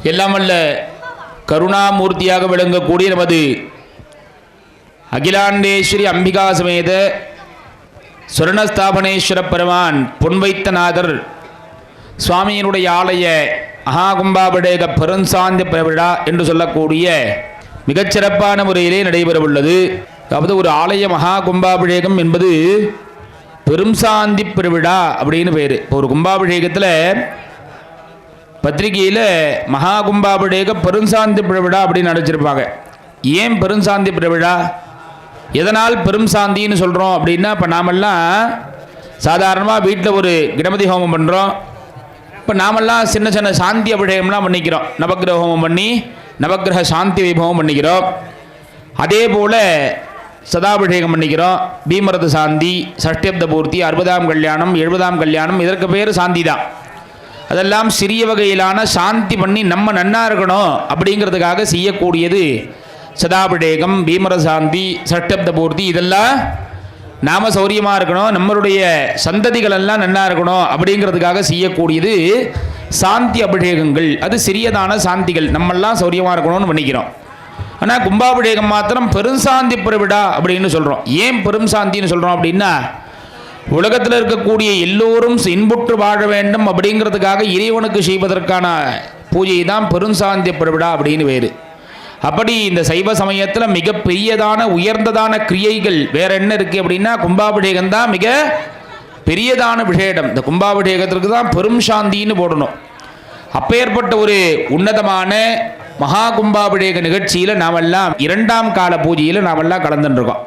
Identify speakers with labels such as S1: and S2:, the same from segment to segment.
S1: எல்லாம் வல்ல கருணாமூர்த்தியாக விளங்கக்கூடிய நமது அகிலாண்டேஸ்வரி அம்பிகா சமேத சுரணஸ்தாபனேஸ்வர பெருமான் பொன்வைத்தநாதர் சுவாமியினுடைய ஆலய மகாகும்பாபிஷேக பெருஞ்சாந்தி பெருவிழா என்று சொல்லக்கூடிய மிகச்சிறப்பான முறையிலே நடைபெறவுள்ளது. அதாவது ஒரு ஆலய மகா கும்பாபிஷேகம் என்பது பெரும்சாந்தி பெருவிழா அப்படின்னு பேர். இப்போ ஒரு கும்பாபிஷேகத்தில் பத்திரிகையில் மகா கும்பாபிஷேக பெருஞ்சாந்தி பெருவிழா அப்படின்னு நினச்சிருப்பாங்க. ஏன் பெருஞ்சாந்தி பெருவிழா, எதனால் பெரும்சாந்தின்னு சொல்கிறோம் அப்படின்னா, இப்போ நாமெல்லாம் சாதாரணமாக வீட்டில் ஒரு கணபதி ஹோமம் பண்ணுறோம். இப்போ நாமெல்லாம் சின்ன சின்ன சாந்தி அபிஷேகம்லாம் பண்ணிக்கிறோம். நவக்கிரக ஹோமம் பண்ணி நவக்கிரக சாந்தி வைபவம் பண்ணிக்கிறோம். அதே போல் சதாபிஷேகம் பண்ணிக்கிறோம். பீமரத சாந்தி, சஷ்டியப்த பூர்த்தி, 60ஆம் கல்யாணம், 70ஆம் கல்யாணம், இதற்கு பேர் சாந்தி தான். அதெல்லாம் சிறிய வகையிலான சாந்தி பண்ணி நம்ம நன்னா இருக்கணும் அப்படிங்கிறதுக்காக செய்யக்கூடியது சதாபிஷேகம், பீமரத சாந்தி, சஷ்டியப்த பூர்த்தி. இதெல்லாம் நாம் சௌரியமாக இருக்கணும், நம்மளுடைய சந்ததிகளெல்லாம் நன்னா இருக்கணும் அப்படிங்கிறதுக்காக செய்யக்கூடியது சாந்தி அபிஷேகங்கள். அது சிறியதான சாந்திகள், நம்மெல்லாம் சௌரியமாக இருக்கணும்னு பண்ணிக்கிறோம். ஆனால் கும்பாபிஷேகம் மாத்திரம் பெருஞ்சாந்தி பெருவிழா அப்படின்னு சொல்கிறோம். ஏன் பெரும்சாந்தின்னு சொல்கிறோம் அப்படின்னா, உலகத்தில் இருக்கக்கூடிய எல்லோரும் இன்புற்று வாழ வேண்டும் அப்படிங்கிறதுக்காக இறைவனுக்கு செய்வதற்கான பூஜை தான் பெருஞ்சாந்தி பெருவிழா அப்படின்னு வேறு. அப்படி இந்த சைவ சமயத்தில் மிக பெரியதான உயர்ந்ததான கிரியைகள் வேற என்ன இருக்குது அப்படின்னா, கும்பாபிஷேகம் தான் மிக பெரியதான விஷேடம். இந்த கும்பாபிஷேகத்திற்கு தான் பெரும் சாந்தின்னு போடணும். அப்பேற்பட்ட ஒரு உன்னதமான மகா கும்பாபிஷேக நிகழ்ச்சியில் நாமெல்லாம் 2ஆம் கால பூஜையில் நாமெல்லாம் கலந்துருக்கோம்.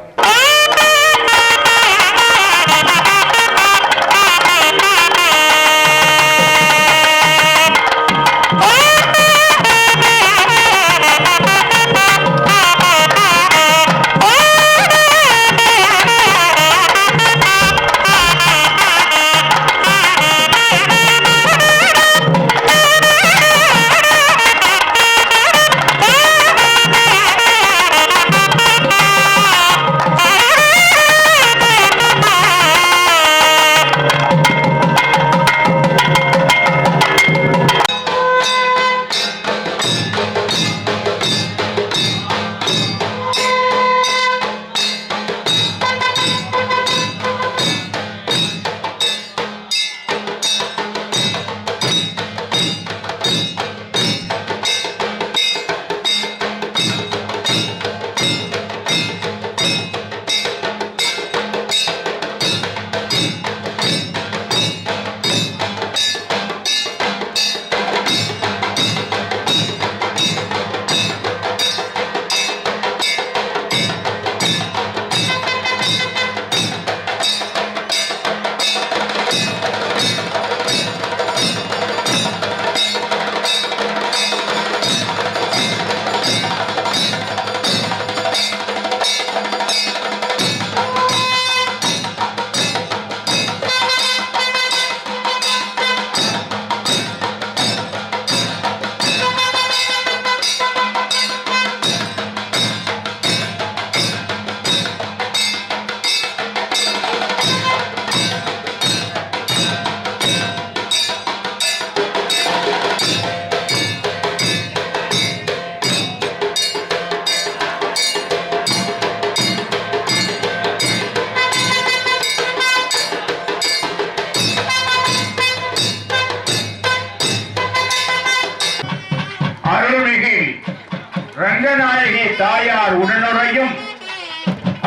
S2: ரங்கநாயகி தாயார் உடனுரையும்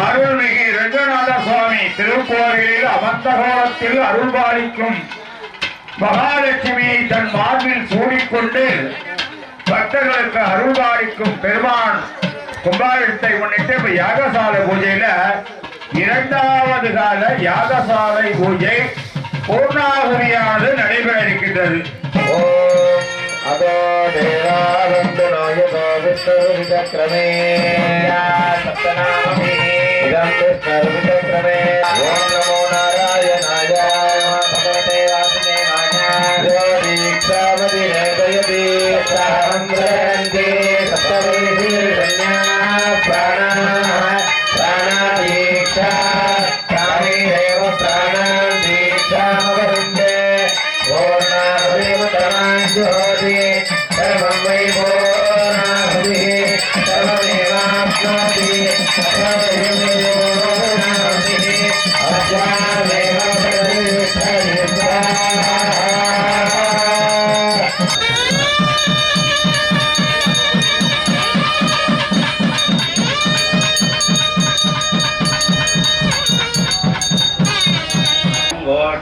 S2: அருள்மிகு ரங்கநாத சுவாமி திருக்கோவிலில் அமர்ந்த கோலத்தில் அருள்பாலிக்கும் மகாலட்சுமியை தன் மார்பில் சூடிக்கொண்டு பக்தர்களுக்கு அருள்பாலிக்கும் பெருமான் கும்பாபிஷேகத்தை முன்னிட்டு இப்ப யாகசாலை பூஜையில 2வது கால யாகசாலை பூஜை பூர்ணாகுதியானது நடைபெற இருக்கின்றது.
S3: அதோ தேவாரந்தனாயதோ விஷ்ணுவிதக்ரமே சப்தநாமமே இதம் விஷ்ணுவிதக்ரமே ஓம் நமோ நாராயணாய பகவதே வாசுதேவாய தீக்ஷாவதி நேதயதி சாந்திரந்தே சப்தவேதி கன்யா பிராணாதீக்ஷா பிராணேரேவ பிராணாதீக்ஷாமவருந்தே ஓர்ணாதேவ தமாஞ்சோதி தர்மம் வை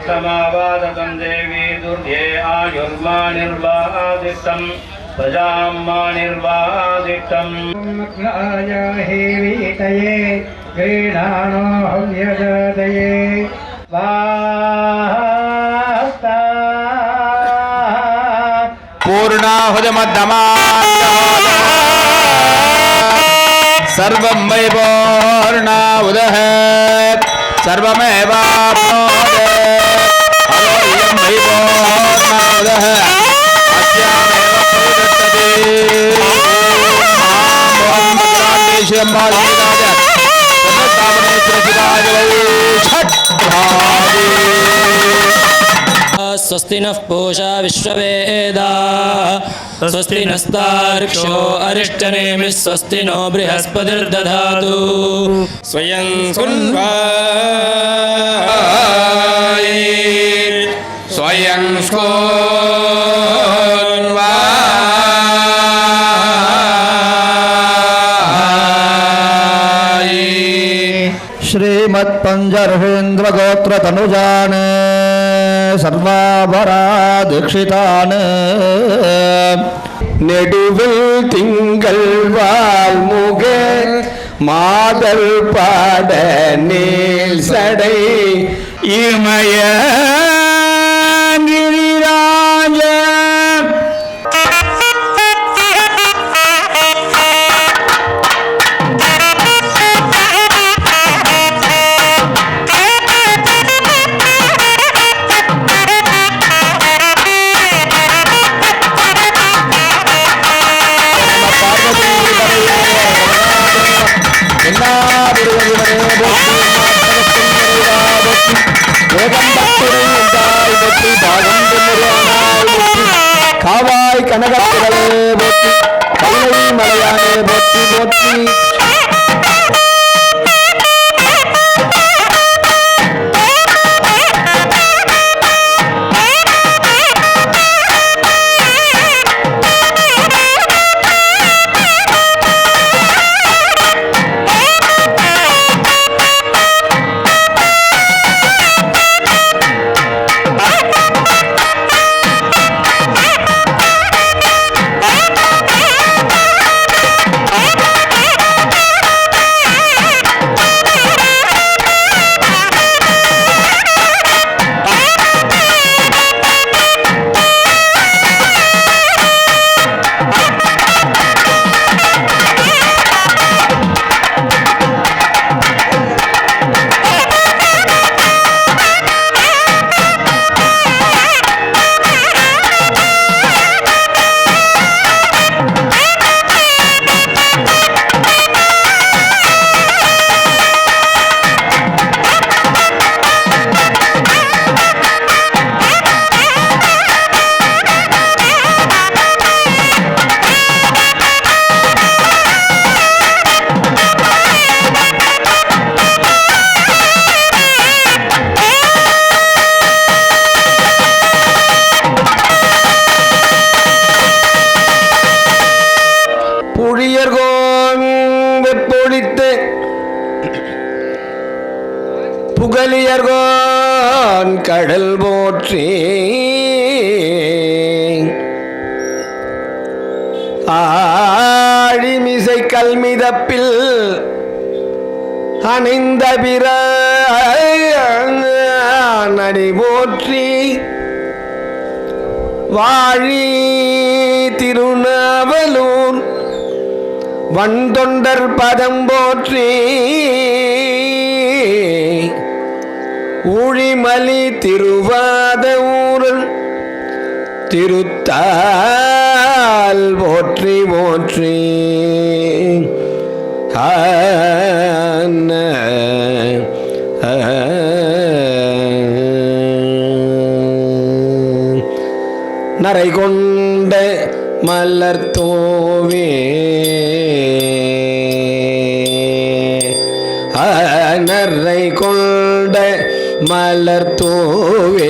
S3: समावादतं देवी दुर्गे आयुर्मा निर्वादितं प्रजां मा निर्वादितं
S2: हेवीतये गृणानो हव्यदये वास्ता
S1: पूर्णाहुतमद्धमान्यहोद सर्वं वै पूर्णाहुतः सर्वमेवाप्नोति अलोऽयं वै पूर्णाहुतः अस्यामेव प्रदत्तते ॐ भद्राण्डेश्वरम्बादेवाय पुनस्तापनेश्वरशिवाय वै षट्
S4: स्वस्ति नः पूषा विश्ववेदाः स्वस्ति नस्तार्क्ष्यो अरिष्टनेमिः स्वस्ति नो बृहस्पतिर्दधातु स्वयं कुर्वाय
S1: स्वयं स्कोन्वाय
S5: श्रीमत्पञ्जर्हेन्द्र गोत्र तनुजान सर्वाभरा दीक्षितान நெடுவில் திங்கள் வாழ்முக மாதல் பாட நீல் சடை இமய கிரிராஜ காவாய் கனகத்திரளே போற்றி கல்லை மலையானே போற்றி போற்றி புகலியர்கோன் கடல் போற்றி ஆழிமிசை கல்மிதப்பில் அணிந்த பிற நடி போற்றி வாழி திருநாவலூர் வந்தொண்டர் பதம் போற்றி ஊழிமலி திருவாத ஊரல் திருத்தால் போற்றி போற்றி நரை கொண்ட மலர் தோவே நரை கொண்ட மலர் தோவே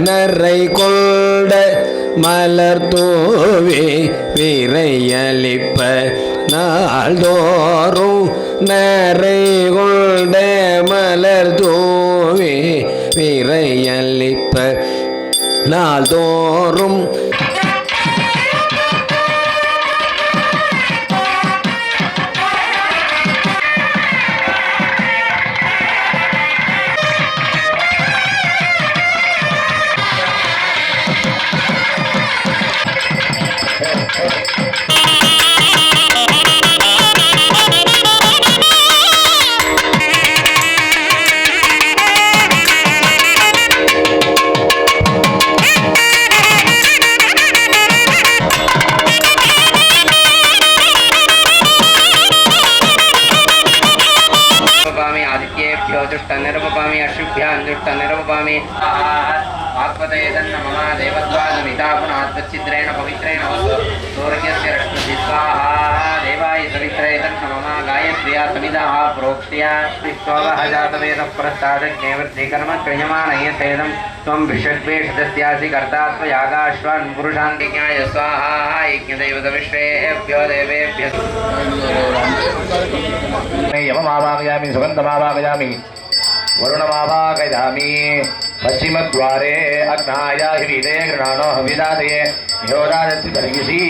S5: நரை கொண்ட மலர் தோவே விரையளிப்ப நாள்தோறும் நரை கொண்ட மலர் தூவி விரையளிப்ப நாள்தோறும்
S6: दुष्टनिर्वपामि अशुभ्यान् दुष्टनिर्वपामि आत्मतेदन्न मम देवत्वादमिता पुनात्मच्छिद्रेण पवित्रेण सूर्यस्य रश्मिः स्वाहा देवाय सवित्रेदन्न मम गायत्र्या समिधा प्रोक्त्या विश्ववः जातवेदः प्रस्तादज्ञेवृद्धिकर्म क्रियमाणयसेदं त्वं भिषद्वेषदस्यासि कर्ता त्वयागाश्वान् पुरुषान्तिज्ञाय स्वाहा यज्ञदैवतविश्वेभ्यो देवेभ्यः
S3: यममावाहयामि सुगन्धमावाहयामि वरुणमावाहयामि पश्चिमद्वारे अग्नाय हिविदे गृणानो हविदादये योदादस्य बर्हिषि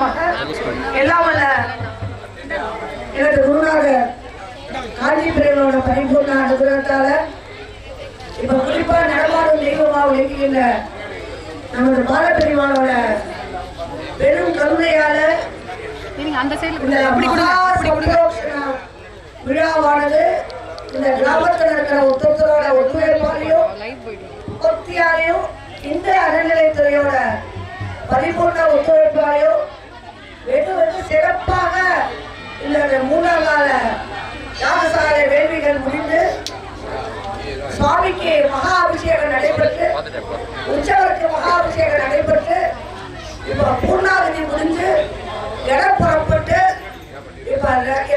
S7: மூலமாக எல்லாம் வல்ல எனது குருநாதர் காஞ்சி பிரிவோட பரிபூர்ண அனுகிரகத்தால இப்ப குறிப்பா நடமாடும் தெய்வமா விளங்குகின்ற நமது பாலப்பிரிவானோட பெரும் கருணையால இந்த மகா சந்தோஷ விழாவானது இந்த கிராமத்தில் இருக்கிற ஒருத்தரோட ஒத்துழைப்பாலையும் பக்தியாலையும் இந்த அறநிலைத்துறையோட பரிபூர்ண ஒத்துழைப்பாலையும் வெகு சிறப்பாக இந்த 3ஆம் கால யாகசாலை வேள்விகள் முடிந்து சுவாமிக்கு மகா அபிஷேகம் நடைபெற்று உற்சவருக்கு மகா அபிஷேகம் நடைபெற்று இப்ப பூர்ணாவதி முடிஞ்சு இடம் புறப்பட்டு இப்ப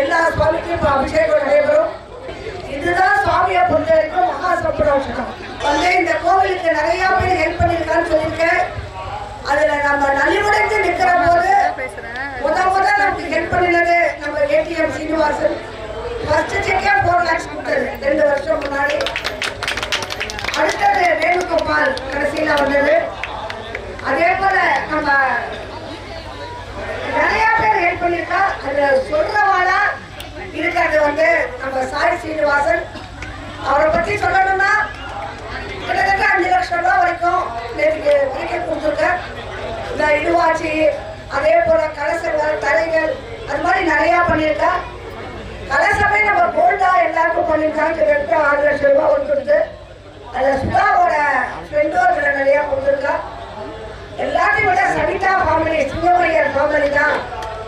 S7: எல்லா சுவாமிக்கும் இப்ப அபிஷேகம் நடைபெறும். இதுதான் சுவாமியை பொறுத்த வரைக்கும் மகா சம்பரோஷனம். வந்து இந்த கோவிலுக்கு நிறைய பேர் ஹெல்ப் பண்ணிருக்கான்னு சொல்லியிருக்கேன். அதுல நம்ம நலிவடைந்து நிக்கிற போது முத நமக்கு ஹெல்ப் பண்ணினது நம்ம ஏடிஎம் சீனிவாசன். ஃபர்ஸ்ட் செக்கே 4 lakhs கொடுத்தது 2 வருஷம் முன்னாடி. அடுத்தது வேணுகோபால் கடைசியில வந்தது. அதே போல நம்ம நிறைய பேர் ஹெல்ப் பண்ணிருக்கா. அது சொல்றவாளா இருக்கிறது வந்து நம்ம சாய் சீனிவாசன். அவரை பத்தி சொல்லணும்னா கிட்டத்தட்ட 5 லட்சம் ரூபாய் வரைக்கும் நேற்றுக்கு வரைக்கும் கொடுத்துருக்க. இந்த இதுவாச்சி அதே போல கலசங்கள் தரைகள் அது மாதிரி நிறைய பண்ணியிருக்கா. கலசமே நம்ம கோல்டா எல்லாருக்கும் பண்ணியிருக்காங்க. கிட்டத்தட்ட 6 லட்சம் ரூபாய் கொடுத்துருக்கு. அதுல சுதாவோட ஃப்ரெண்டோட நிறைய கொடுத்துருக்கா. எல்லாத்தையும் விட சவிதா ஃபேமிலி சிங்கமையர் ஃபேமிலி தான்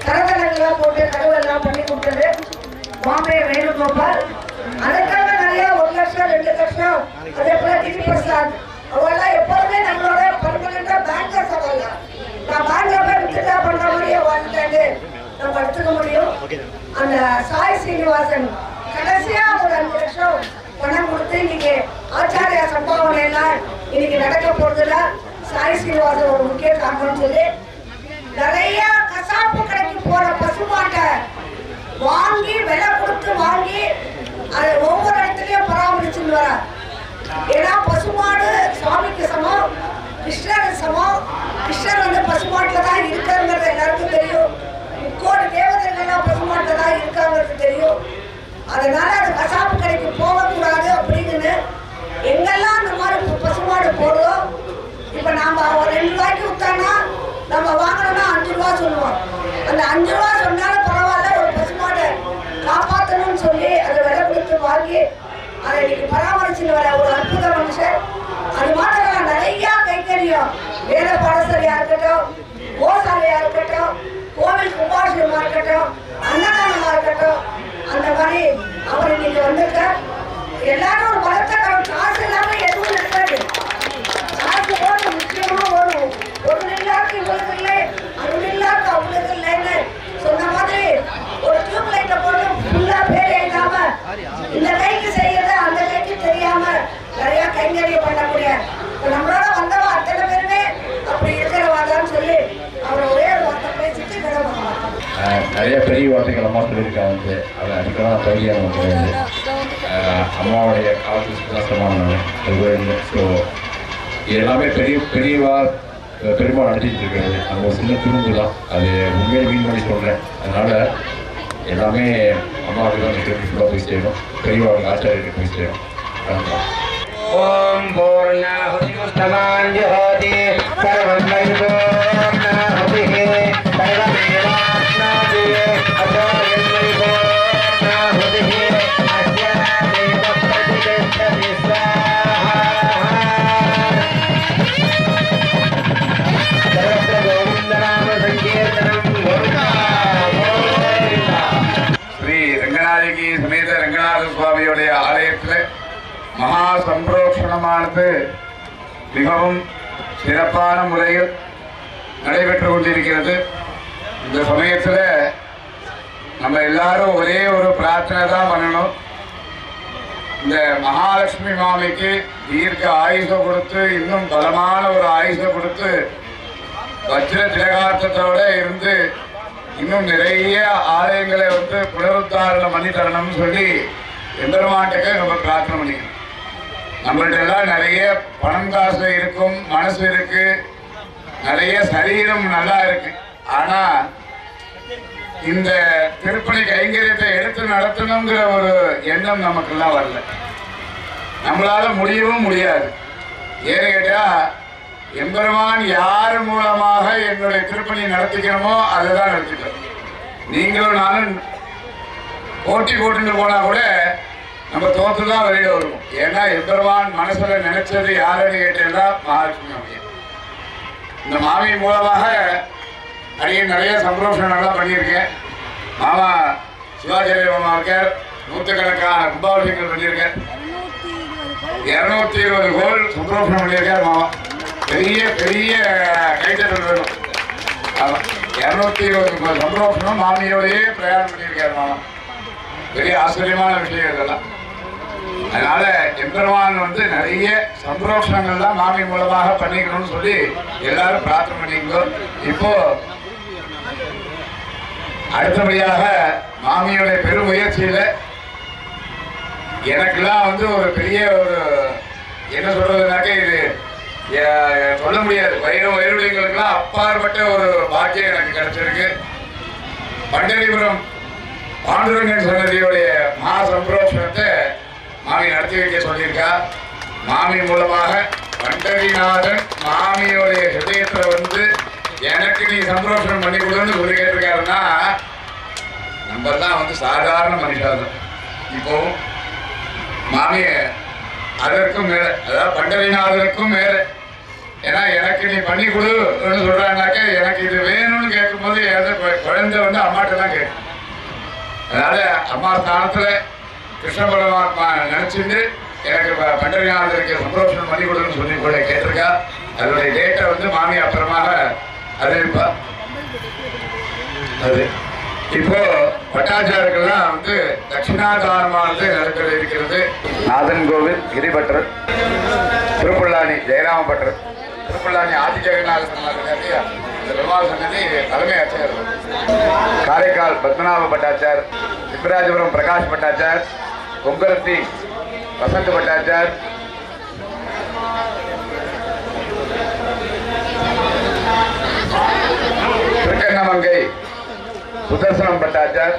S7: கரகலங்கெல்லாம் போட்டு கருவெல்லாம் பண்ணி கொடுத்தது. பாம்பே வேணுகோபால் அதுக்காக நிறைய 1 லட்சம் 2 லட்சம். அதே போல டிவி பிரசாத் அவெல்லாம் எப்போதுமே நம்மளோட பர்மனண்டா பேங்கர்ஸ். அவங்க நான் பேங்க்ல போய் வித்ட்ரா பண்ற மாதிரியே வாழ்ந்தாண்டு நம்ம எடுத்துக்க முடியும். அந்த சாய் சீனிவாசன் கடைசியா ஒரு 5 லட்சம் பணம் கொடுத்து இன்னைக்கு ஆச்சாரிய சம்பாவனை எல்லாம் இன்னைக்கு நடக்க போறதுல சாய் சீனிவாசன் ஒரு முக்கிய காரணம் சொல்லி நிறைய கசாப்பு கடைக்கு போற பசுமாட்டை வாங்கி விலை கொடுத்து வாங்கி அதை ஒவ்வொரு இடத்துலயும் பராமரிச்சுன்னு வர. ஏன்னா பசுமாடு சுவாமிக்கு சமம், கிருஷ்ணர் சமம். கிருஷ்ணர் வந்து பசுமாட்டுல தான் இருக்காங்கிறது எல்லாருக்கும் தெரியும். 3 கோடி தேவதைகள்லாம் பசுமாட்டுல தான் இருக்காங்கிறது தெரியும். அதனால அது கசாப்பு கடைக்கு போகக்கூடாது அப்படின்னு எங்கெல்லாம் அந்த மாதிரி பசுமாடு போடுறோம். இப்ப நாம ஒரு 2 ரூபாய்க்கு வித்தானா நம்ம வாங்கணும்னா 5 ரூபா சொல்லுவோம். அந்த 5 ரூபா சொன்னாலும் பரவாயில்ல, ஒரு பசுமாடை காப்பாற்றணும்னு சொல்லி அதை விலை கொடுத்து வாங்கி அதை இன்னைக்கு பராமரிச்சுட்டு வர ஒரு அற்புத மனுஷன். அது மாத்திரம் நிறைய கைத்தறியும் வேத பாடசாலையா இருக்கட்டும், கோசாலையா இருக்கட்டும், கோவில் கும்பாபிஷேகமா இருக்கட்டும், அன்னதானமா இருக்கட்டும், அந்த மாதிரி அவர் இன்னைக்கு வந்திருக்க. எல்லாரும் ஒரு பலத்த காசு இல்லாம எதுவும் இருக்காது. காசு ஓடும், முக்கியமா ஓடும். ஒரு இல்லாக்கு இவளுக்கு இல்லை, அருள் இல்லாக்கு அவளுக்கு இல்லைன்னு சொன்ன மாதிரி ஒரு டியூப் லைட்டை போட்டு ஃபுல்லா பேர் எழுதாம இந்த கைக்கு செய்யறது அந்த கைக்கு தெரியாம நிறைய கைங்கரிய பண்ணக்கூடிய நம்மளோட வந்தவா அத்தனை பேருமே அப்படி இருக்கிறவாதான்னு சொல்லி அவரை ஒரே ஒரு வார்த்தை பேசிட்டு
S3: நிறைய பெரிய வார்த்தைகள் அம்மா சொல்லியிருக்காங்க. வந்து அதை அதுக்கெல்லாம் தகுதியான கிடையாது. அம்மாவுடைய காலத்து சுத்தமானவங்க அது. ஸோ இது எல்லாமே பெருமா நடத்திட்டு இருக்கிறது. நம்ம ஒரு சின்ன துரும்பு தான், அது உண்மையை மீன் பண்ணி சொல்கிறேன். அதனால் எல்லாமே அம்மாவுக்கு தான் ஃபுல்லாக போய் செய்யணும், பெரியவாளுக்கு ஆச்சாரியருக்கு போய் செய்யணும்.
S5: ஓம் பூர்ணாஹுதி முஸ்தமான் ஜோதி சர்வம் பூர்ணாஹுதி சர்வமேவாஸ்நாதி அஜோயன்மை பூர்ணாஹுதி அஸ்யாமி பக்திகச்சதி ஸ்வாஹா சர்வத்ர கோவிந்தநாம சங்கீர்த்தனம் கோவிந்தா கோவிந்தா.
S3: ஸ்ரீ ரங்கநாயகி சமேத ரங்கநாத சுவாமியுடைய ஆலயத்தில் மகா சம்பரோஷணமானது மிகவும் சிறப்பான முறையில் நடைபெற்று கொண்டிருக்கிறது. இந்த சமயத்தில் நம்ம எல்லாரும் ஒரே ஒரு பிரார்த்தனை தான் பண்ணணும். இந்த மகாலட்சுமி மாமிக்கு தீர்க்க ஆயுசை கொடுத்து, இன்னும் பலமான ஒரு ஆயுசை கொடுத்து, வஜ்ர திலகார்த்தத்தோட இருந்து இன்னும் நிறைய ஆலயங்களை வந்து புனருத்தாரணம் பண்ணி தரணும்னு சொல்லி எம்பெருமான்கிட்ட நம்ம பிரார்த்தனை பண்ணிக்கணும். நம்மள்ட்ட எல்லாம் நிறைய பணம் காசு இருக்கும், மனசு இருக்கு, நிறைய சரீரம் நல்லா இருக்கு. ஆனா
S8: இந்த திருப்பணி கைங்கரியத்தை எடுத்து நடத்தணுங்கிற ஒரு எண்ணம் நமக்கெல்லாம் வரல. நம்மளால முடியவும் முடியாது. ஏன்னு கேட்டா எம்பெருமான் யார் மூலமாக என்னுடைய திருப்பணி நடத்திக்கணுமோ அதை தான் நடத்திக்கிறோம். நீங்களும் நானும் போட்டி போட்டுட்டு போனா கூட நம்ம தோற்று தான் வெளியில வருவோம். ஏன்னா எம்பெருமான் மனசுல நினைச்சது யாருன்னு கேட்டா மகாலட்சுமி மாமியை. இந்த மாமி மூலமாக அடியே நிறைய சந்தோஷங்கள்லாம் பண்ணியிருக்கேன். மாமா சிவாச்சாரிய மாமா இருக்கார், நூற்றுக்கணக்கான கும்பாபிஷேகங்கள் பண்ணியிருக்கேன், 220 கோல் சந்தோஷம் பண்ணியிருக்கார் மாமா. பெரிய பெரிய கைத்தட்டல் வேணும். ஆமாம், 220 சந்தோஷம் மாமியோடையே பிரயாணம் பண்ணியிருக்கார் மாமா. பெரிய ஆச்சரியமான விஷயம் இதெல்லாம். அதனால எம்பெருமான் வந்து நிறைய சந்தோஷங்கள்லாம் மாமி மூலமாக பண்ணிக்கணும்னு சொல்லி எல்லாரும் பிரார்த்தனை பண்ணிக்கோ. இப்போ அடுத்தபடியாக மாமியோட பெரும் முயற்சியில எனக்கெல்லாம் வந்து ஒரு பெரிய ஒரு என்ன சொல்றதுனாக்க இது சொல்ல முடியாது. வயிறுடையங்களுக்கெல்லாம் அப்பாற்பட்ட ஒரு பாக்கியம் எனக்கு கிடைச்சிருக்கு. பண்டரிபுரம் பாண்டுரங்கன் சன்னதியோடைய மகா சம்பிரோஷனத்தை மாமி நடத்தி வைக்க சொல்லியிருக்கா. மாமி மூலமாக பண்டரிநாதன் மாமியோடைய ஹிருதயத்துல வந்து எனக்கு நீ சந்தோஷம் பண்ணி கொடுன்னு சொல்லி கேட்டிருக்காருன்னா நம்ம தான் வந்து சாதாரண மனுஷாதான். இப்போ மாமிய அதற்கும் மேல, அதாவது பண்டரிநாதனுக்கும் மேல. ஏன்னா எனக்கு நீ பண்ணி கொடுன்னு சொல்றாங்கனாக்க எனக்கு இது வேணும்னு கேட்கும் போது குழந்தை வந்து அம்மாட்ட தான் கேட்கும். அதனால அம்மா ஸ்தானத்துல கிருஷ்ண பரமாத்மா நினைச்சிருந்து எனக்கு பண்டரிநாதனுக்கு சந்தோஷம் பண்ணி கொடுன்னு சொல்லி கூட கேட்டிருக்கா. அதனுடைய டேட்டை வந்து மாமி அப்புறமாக அறிவிப்பா. அது இப்போ பட்டாச்சாரியர்கள்லாம் வந்து தட்சிணாதாரமானது நடக்க இருக்கிறது. நாதன் கோவில் கிரிபட்டர், திருப்புல்லானி ஜெயராமபட்டர், திருப்புல்லானி ஆதி ஜெகநாத சன்னதி, பெருமாள் சன்னதி தலைமை ஆச்சார், காரைக்கால் பத்மநாப பட்டாச்சார், சிவராஜபுரம் பிரகாஷ் பட்டாச்சார், கொங்கரத்தி வசந்த் பட்டாச்சார், திருக்கண்ணமங்கை சுதர்சனம் பட்டாச்சார்,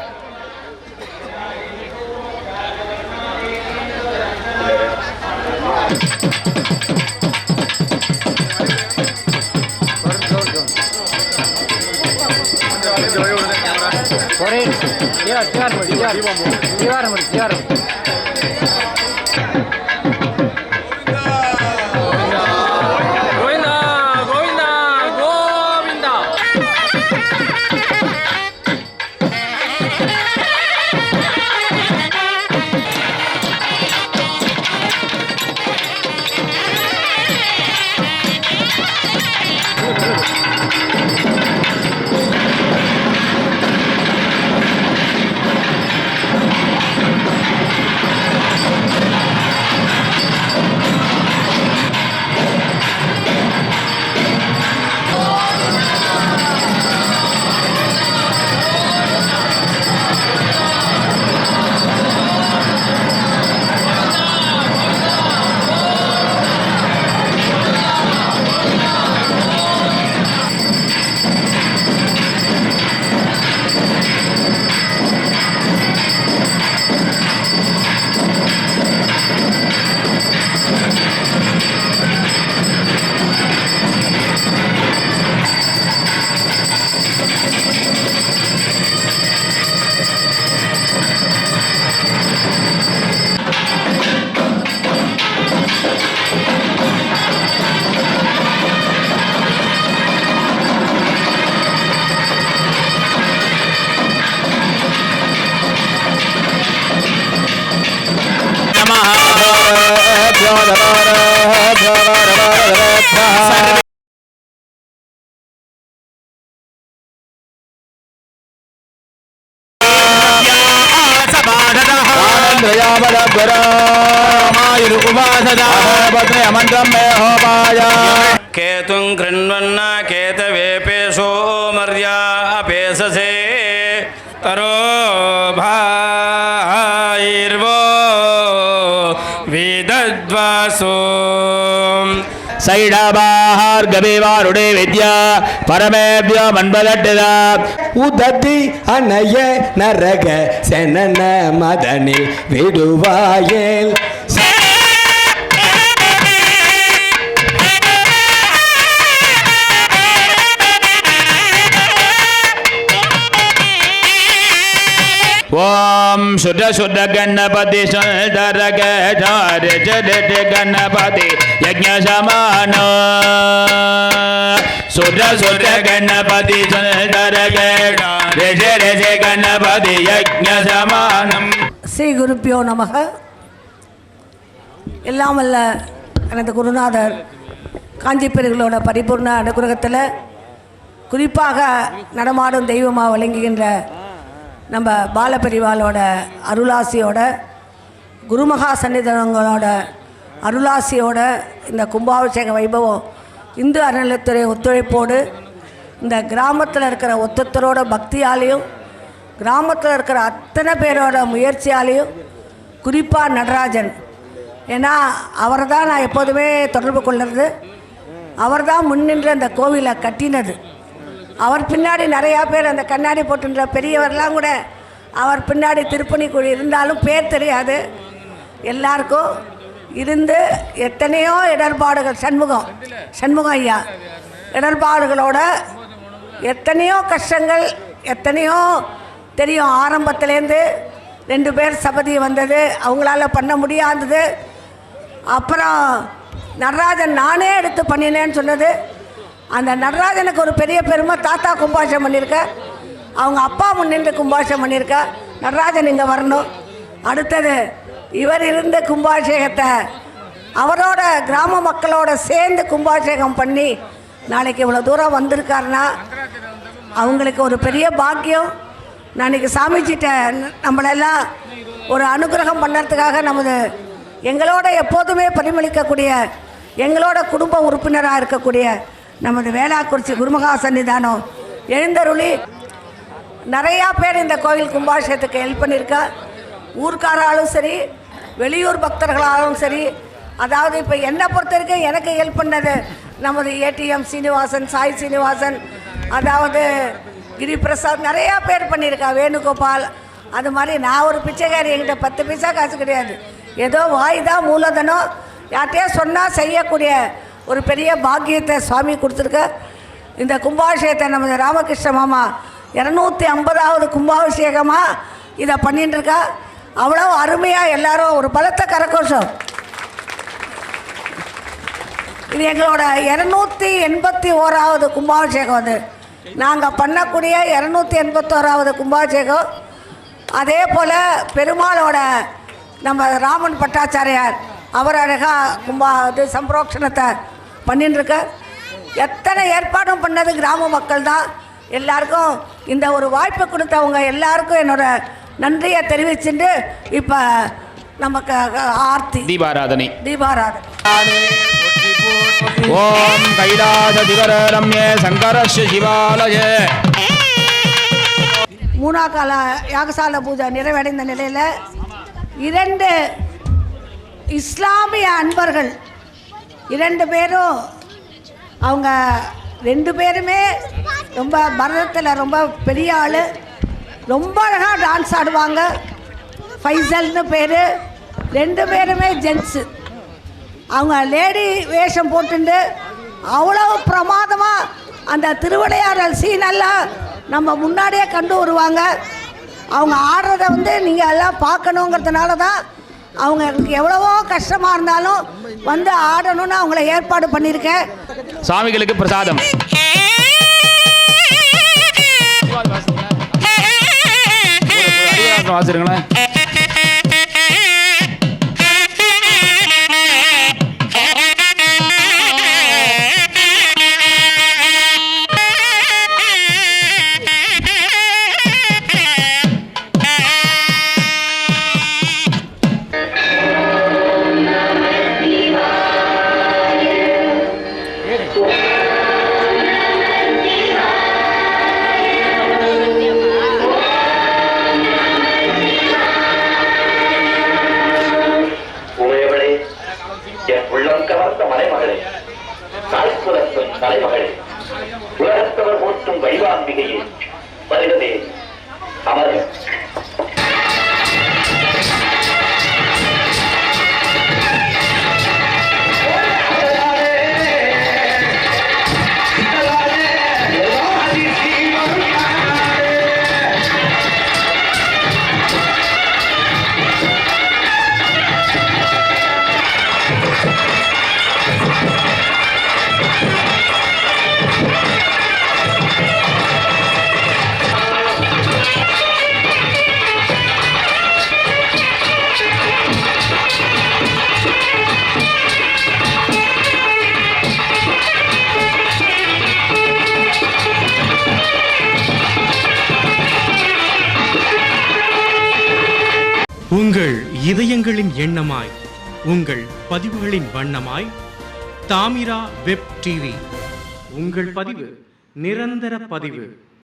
S4: केतुं कृण्वन्ना केतवेपेशो मर्या अपेससे तरो भाइर्वो विदद्वासो
S1: சைடபார் கபிவாருடைய வித்யா பரமேபியோ மன்பதட்டுதா
S5: உததி அணைய நரக செனன மதனில் விடுவாயேல்
S1: ஓம் சுட சுட கணபதி சுந்தரக கணபதி யஜ்ஞ சமான சுட சுட கணபதி சுந்தரக கணபதி யஜ்ஞ சமானம்.
S7: ஸ்ரீ குருப்பியோ நமக. எல்லாம் வல்ல எனது குருநாதர் காஞ்சிப்பெருகளோட பரிபூர்ண அனுகிரகத்தில் குறிப்பாக நடமாடும் தெய்வமாக விளங்குகின்ற நம்ம பாலபெரிவாளோட அருளாசியோட குருமகா சன்னிதானங்களோட அருளாசியோட இந்த கும்பாபிஷேக வைபவம் இந்து அறநிலையத்துறை ஒத்துழைப்போடு இந்த கிராமத்தில் இருக்கிற ஒத்தத்தரோட பக்தியாலையும் கிராமத்தில் இருக்கிற அத்தனை பேரோட முயற்சியாலையும் குறிப்பாக நடராஜன், ஏன்னா அவரை தான் நான் எப்போதுமே தொடர்பு கொள்ளுறது. அவர் தான் முன்னின்று அந்த கோவிலை கட்டினது. அவர் பின்னாடி நிறையா பேர் அந்த கண்ணாடி போட்டுன்ற பெரியவர்லாம் கூட அவர் பின்னாடி திருப்பணி குழி இருந்தாலும் பேர் தெரியாது. எல்லாருக்கும் இருந்து எத்தனையோ இடர்பாடுகள் சண்முகம் ஐயா இடர்பாடுகளோட எத்தனையோ கஷ்டங்கள் எத்தனையோ தெரியும். ஆரம்பத்துலேருந்து 2 பேர் சபதி வந்தது, அவங்களால பண்ண முடியாதது. அப்புறம் நடராஜன் நானே எடுத்து பண்ணினேன்னு சொன்னது. அந்த நடராஜனுக்கு ஒரு பெரிய பெருமை, தாத்தா கும்பாஷம் பண்ணியிருக்க, அவங்க அப்பா முன்னின்று கும்பாஷம் பண்ணியிருக்க. நடராஜன் இங்கே வரணும். அடுத்தது இவர் இருந்த கும்பாபிஷேகத்தை அவரோட கிராம மக்களோட சேர்ந்து கும்பாபிஷேகம் பண்ணி நாளைக்கு இவ்வளோ தூரம் வந்திருக்காருன்னா அவங்களுக்கு ஒரு பெரிய பாக்கியம். நான் இன்றைக்கி சாமிஜிட்ட நம்மளெல்லாம் ஒரு அனுகிரகம் பண்ணுறதுக்காக எங்களோட எப்போதுமே பரிமளிக்கக்கூடிய எங்களோட குடும்ப உறுப்பினராக இருக்கக்கூடிய நமது வேளாக்குறிச்சி குருமகா சன்னிதானம் எழுந்தருளி நிறையா பேர் இந்த கோவில் கும்பாபிஷேகத்துக்கு ஹெல்ப் பண்ணியிருக்கா. ஊர்க்காராலும் சரி, வெளியூர் பக்தர்களாலும் சரி. அதாவது இப்போ என்னை பொறுத்த வரைக்கும் எனக்கு ஹெல்ப் பண்ணது நமது ஏடிஎம் சீனிவாசன், சாய் சீனிவாசன், அதாவது கிரிபிரசாத், நிறையா பேர் பண்ணியிருக்கா, வேணுகோபால். அது மாதிரி நான் ஒரு பிச்சைக்காரி, என்கிட்ட 10 பைசா காசு கிடையாது. ஏதோ வாய் தான் மூலதனம், யார்கிட்டயே சொன்னால் செய்யக்கூடிய ஒரு பெரிய பாக்கியத்தை சுவாமி கொடுத்துருக்க. இந்த கும்பாபிஷேகத்தை நமது ராமகிருஷ்ண மாமா 250வது கும்பாபிஷேகமாக இதை பண்ணிட்டு இருக்கா. அவ்வளோ அருமையாக எல்லாரும் ஒரு பலத்த கரகோஷம். இது எங்களோட 281வது கும்பாபிஷேகம். அது நாங்கள் பண்ணக்கூடிய 281வது கும்பாபிஷேகம். அதே போல் பெருமாளோட நம்ம ராமன் பட்டாச்சாரியார் அவர் அழகாக சம்பரோக்ஷணத்தை பண்ணிட்டுருக்க. எத்தனை ஏற்பாடும் பண்ணது கிராம மக்கள் தான். எல்லாருக்கும் இந்த ஒரு வாய்ப்பு கொடுத்தவங்க எல்லாருக்கும் என்னோட நன்றியை தெரிவிச்சுட்டு இப்போ நமக்கு ஆர்த்தி தீபாராதனை.
S1: ஓம் கைலாச திவரம்யே சங்கரஸ்ய சிவாலய.
S7: 3ஆம் கால யாகசால பூஜை நிறைவடைந்த நிலையில் 2 இஸ்லாமிய அன்பர்கள் 2 பேரும், அவங்க 2 பேருமே ரொம்ப பரதத்தில் ரொம்ப பெரிய ஆள், ரொம்ப அழகாக டான்ஸ் ஆடுவாங்க. ஃபைசல்னு பேர். 2 பேருமே ஜென்ஸு. அவங்க லேடி வேஷம் போட்டுண்டு அவ்வளோ பிரமாதமாக அந்த திருவிளையாடல் சீனெல்லாம் நம்ம முன்னாடியே கண்டு வருவாங்க. அவங்க ஆடுறத நீங்கள் எல்லாம் பார்க்கணுங்கிறதுனால தான் அவங்களுக்கு எவ்வளவோ கஷ்டமாக இருந்தாலும் வந்து ஆடணும்னு அவங்கள ஏற்பாடு பண்ணியிருக்கேன்.
S1: சாமிகளுக்கு பிரசாதம். வாசிருங்களேன்.
S9: உங்கள் இதயங்களின் எண்ணமாய், உங்கள் பதிவுகளின் வண்ணமாய் தாமிரா வெப் டிவி. உங்கள் பதிவு நிரந்தர பதிவு.